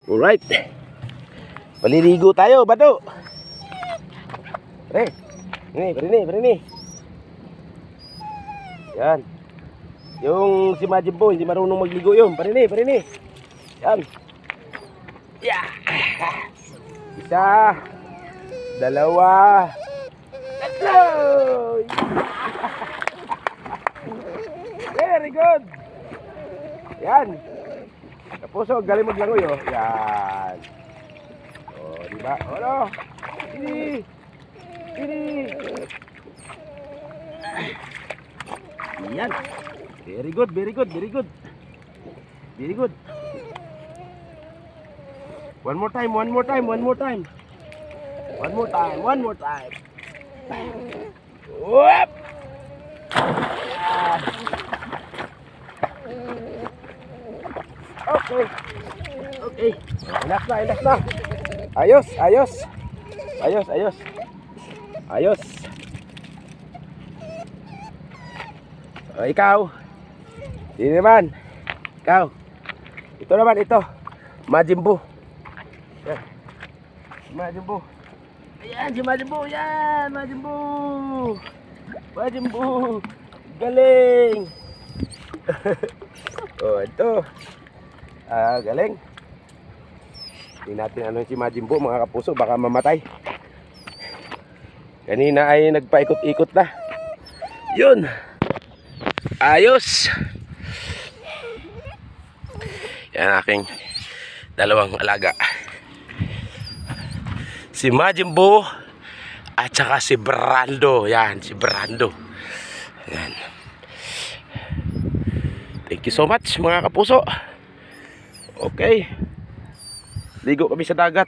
Alright. Paliligo tayo, Bado. Pre. Ini. Yan. Yung si Majin Buu, hindi marunong magligo yun. Parini. Yan. Yeah. Isa. Dalawa. Tatlo. Very good. Yan. Kapuso, galing maglangoy, oh. Yan. Oh, diba? Ano? Ini. Yan. Very good. One more time. Whoop. Okay. Relax na. Ayos. O, ikaw. Sino naman? Ikaw. Ito naman. Majin Buu. Yan. Majin Buu. Ayan, si Majin Buu. Yan, Majin Buu. Galing. Oh, ito. Galing. Hindi natin ano si Majin Buu, mga kapuso. Baka mamatay. Kanina ay nagpaikot-ikot na. Yun. Ayos. Yan aking dalawang alaga. Si Majin Buu at saka si Brando. Yan, si Brando. Yan. Thank you so much, mga kapuso. Okay. Ligo kami sa dagat.